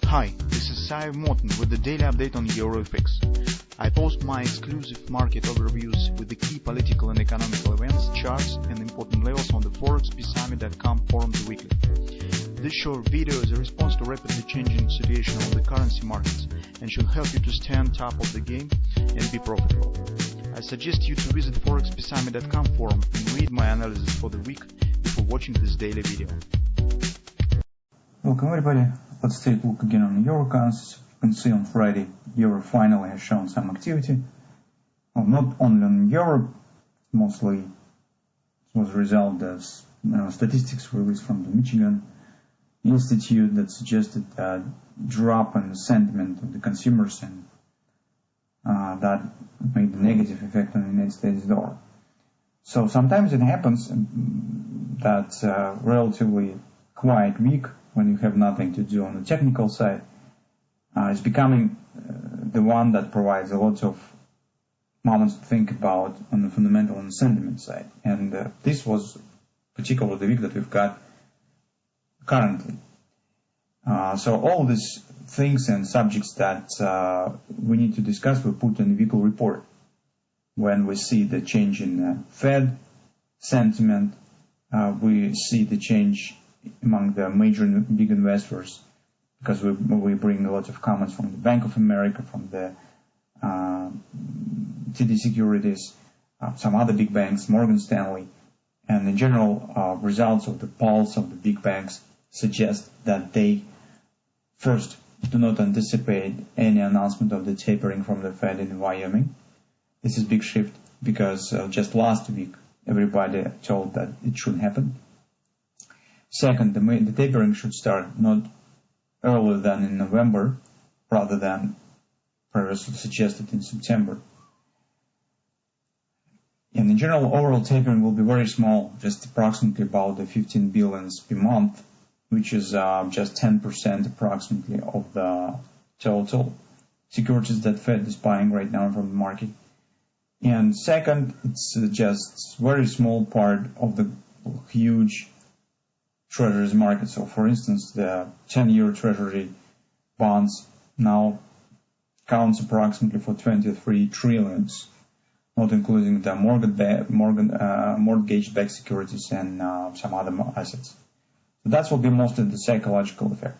Hi, this is Sive Morten with the daily update on EuroFX. I post my exclusive market overviews with the key political and economical events, charts and important levels on the ForexPeaceArmy.com forums weekly. This short video is a response to rapidly changing situation on the currency markets and should help you to stay on top of the game and be profitable. I suggest you to visit ForexPeaceArmy.com forum and read my analysis for the week before watching this daily video. Welcome everybody. Let's take a look again on the euro currencies. You can see on Friday, euro finally has shown some activity. Well, not only on Europe, mostly it was a result of statistics released from the Michigan Institute that suggested a drop in the sentiment of the consumers, and that made a negative effect on the United States dollar. So sometimes it happens that relatively quiet week, when you have nothing to do on the technical side, is becoming the one that provides a lot of moments to think about on the fundamental and sentiment side. And this was particularly the week that we've got currently. So all these things and subjects that we need to discuss, we put in the weekly report. When we see the change in Fed sentiment, we see the change among the major big investors, because we bring a lot of comments from the Bank of America, from the TD Securities, some other big banks, Morgan Stanley, and the general results of the polls of the big banks suggest that they first do not anticipate any announcement of the tapering from the Fed in Wyoming. This is a big shift because just last week everybody told that it shouldn't happen. Second, the tapering should start not earlier than in November, rather than previously suggested in September. And in general, overall tapering will be very small, just approximately about the 15 billions per month, which is just 10% approximately of the total securities that Fed is buying right now from the market. And second, it's just very small part of the huge treasuries market. So for instance, the 10-year treasury bonds now counts approximately for 23 trillions, not including the mortgage-backed securities and some other assets. So that will be mostly the psychological effect.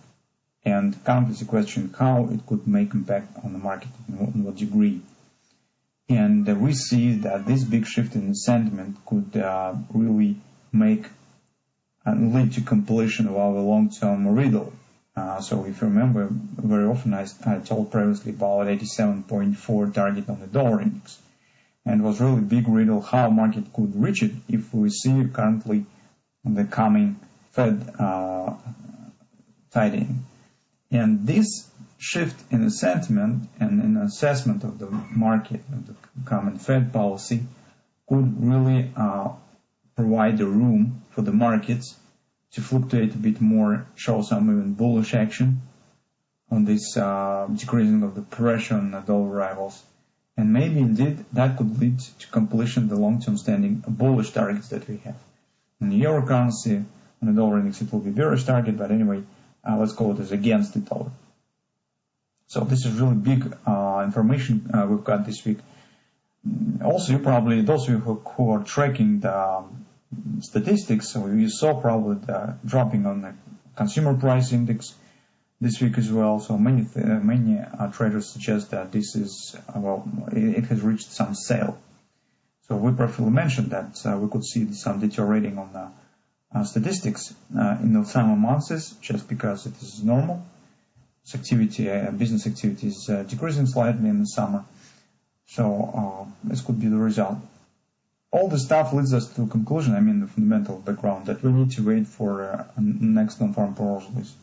And currently the question how it could make impact on the market, in what degree. And we see that this big shift in the sentiment could really make and lead to completion of our long-term riddle. So if you remember, very often I told previously about 87.4 target on the dollar index. And it was really big riddle how market could reach it if we see currently the coming Fed tightening. And this shift in the sentiment and in assessment of the market, of the common Fed policy, could really provide the room for the markets to fluctuate a bit more, show some even bullish action on this decreasing of the pressure on the dollar rivals. And maybe indeed that could lead to completion of the long-term standing bullish targets that we have. In the euro currency, on the dollar index, it will be bearish target, but anyway, let's call it as against the dollar. So this is really big information we've got this week. Also, you probably, those of you who are tracking the statistics, so you saw probably the dropping on the consumer price index this week as well. So many traders suggest that this is, it has reached some sale. So we briefly mentioned that we could see some deteriorating on the statistics in the summer months, just because it is normal. Business activity is decreasing slightly in the summer. So this could be the result. All this stuff leads us to a conclusion, the fundamental background, that we need to wait for next non-farm payrolls release.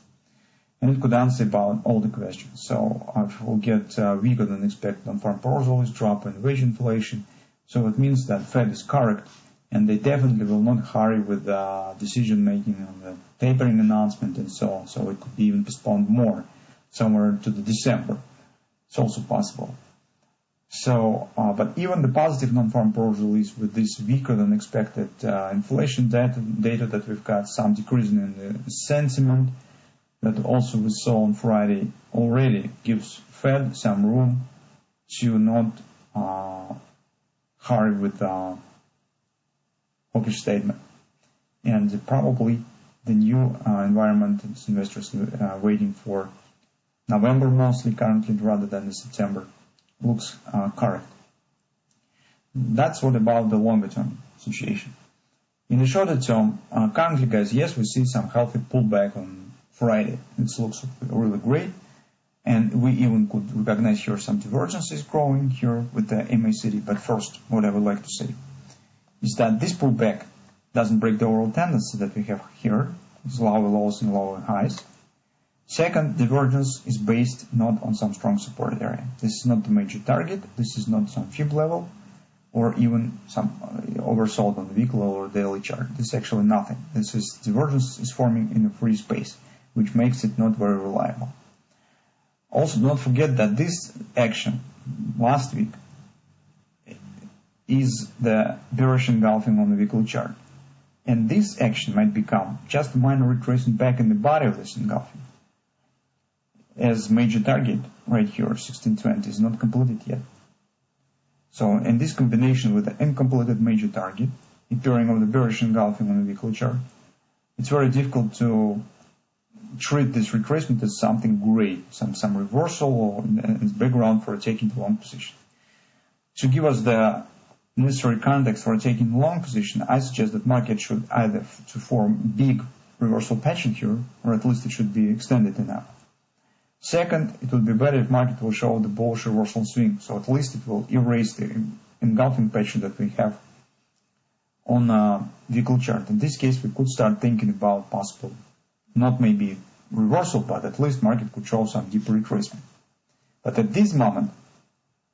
And it could answer about all the questions. So if we'll get weaker than expected non-farm payrolls release, drop in wage inflation, so it means that Fed is correct, and they definitely will not hurry with decision making on the tapering announcement and so on. So it could be even postponed more, somewhere to the December. It's also possible. So, but even the positive non-farm payrolls release with this weaker than expected inflation data that we've got, some decrease in the sentiment, that also we saw on Friday already gives Fed some room to not hurry with the hawkish statement. And probably the new environment is investors waiting for November mostly currently rather than the September looks correct. That's what about the longer term situation. In the shorter term, currently guys, yes, we see some healthy pullback on Friday. It looks really great. And we even could recognize here some divergences growing here with the MACD. But first, what I would like to say is that this pullback doesn't break the overall tendency that we have here. It's lower lows and lower highs. Second, divergence is based not on some strong support area. This is not the major target. This is not some fib level or even some oversold on the weekly or daily chart. This is actually nothing. This is divergence is forming in a free space, which makes it not very reliable. Also, don't forget that this action last week is the bearish engulfing on the weekly chart. And this action might become just a minor retracement back in the body of this engulfing. As major target right here, 1620, is not completed yet. So, in this combination with the incompleted major target, appearing of the bearish engulfing on the weekly chart, it's very difficult to treat this retracement as something great, some reversal or in background for taking the long position. To give us the necessary context for taking the long position, I suggest that market should either to form big reversal pattern here, or at least it should be extended enough. Second, it would be better if market will show the bullish reversal swing, so at least it will erase the engulfing pattern that we have on a weekly chart. In this case, we could start thinking about possible, not maybe reversal, but at least market could show some deeper retracement. But at this moment,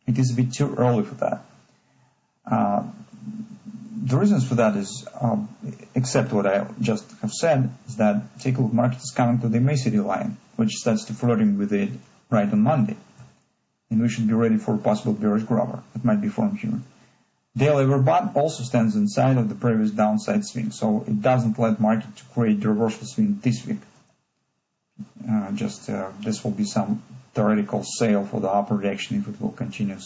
it is a bit too early for that. The reasons for that is, except what I just have said, is that take a look, market is coming to the MACD line, which starts to flirting with it right on Monday. And we should be ready for a possible bearish grabber that might be formed here. Daily overbought also stands inside of the previous downside swing, so it doesn't let market to create the reversal swing this week. This will be some theoretical sale for the upper reaction if it will continue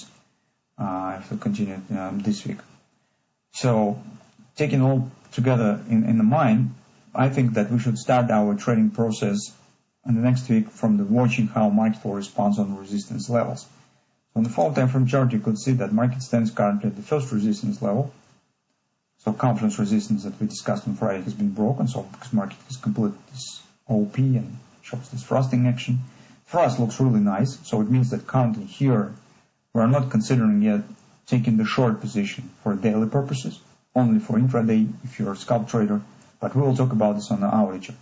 this week. So, taking all together in the mind, I think that we should start our trading process in the next week from the watching how market will respond on resistance levels. On the 4 time frame chart, you could see that market stands currently at the first resistance level. So conference resistance that we discussed on Friday has been broken. So because market has completed this OP and shows this thrusting action. Thrust looks really nice. So it means that currently here, we are not considering yet taking the short position for daily purposes, only for intraday if you're a scalp trader. But we will talk about this on the hourly chart.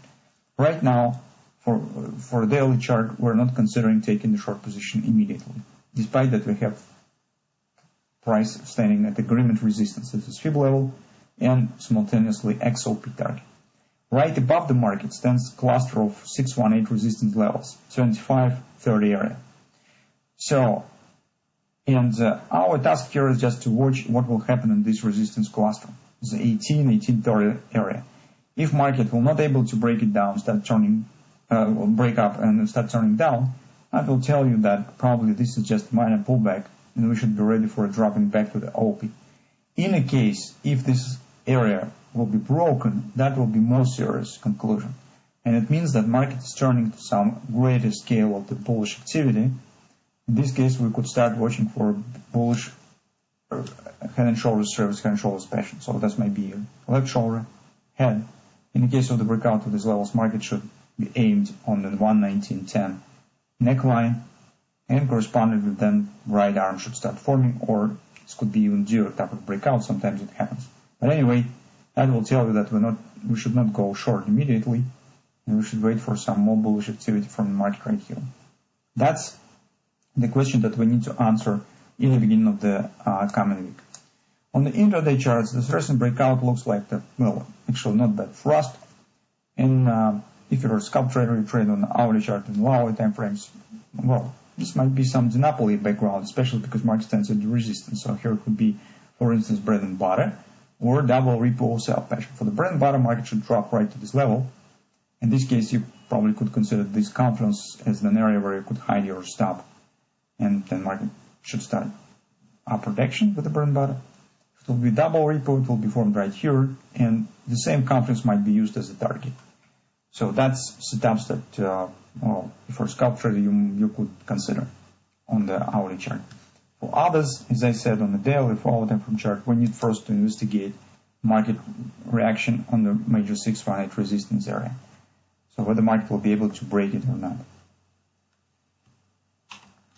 Right now, for a daily chart, we're not considering taking the short position immediately, despite that we have price standing at agreement resistance. This is fib level and simultaneously XOP target. Right above the market stands a cluster of 618 resistance levels, 25, 30 area. So, and our task here is just to watch what will happen in this resistance cluster, the 1830 area. If market will not able to break it down, break up and start turning down, I will tell you that probably this is just a minor pullback and we should be ready for a dropping back to the OP. In a case, if this area will be broken, that will be more serious conclusion. And it means that market is turning to some greater scale of the bullish activity. In this case, we could start watching for bullish head and shoulders service, head and shoulders pattern. So that might be left shoulder, head. In the case of the breakout of these levels, market should be aimed on the 119.10 neckline, and corresponding with them, right arm should start forming, or this could be even zero type of breakout. Sometimes it happens. But anyway, that will tell you that we should not go short immediately, and we should wait for some more bullish activity from the market right here. That's the question that we need to answer in the beginning of the coming week. On the intraday charts, this recent breakout looks like actually not that thrust. And if you're a scalp trader, you trade on the hourly chart and lower time frames, this might be some duopoly background, especially because market stands at the resistance. So here it could be, for instance, bread and butter or double repo sell pattern. For the bread and butter, market should drop right to this level In this case, you probably could consider this confluence as an area where you could hide your stop, and then market should start upper direction with the burn bottom. If it will be double repo, it will be formed right here, and the same confluence might be used as a target. So that's setups that, for scalp trader, you could consider on the hourly chart. For others, as I said, on the daily follow time frame chart, we need first to investigate market reaction on the major 618 resistance area. So whether the market will be able to break it or not.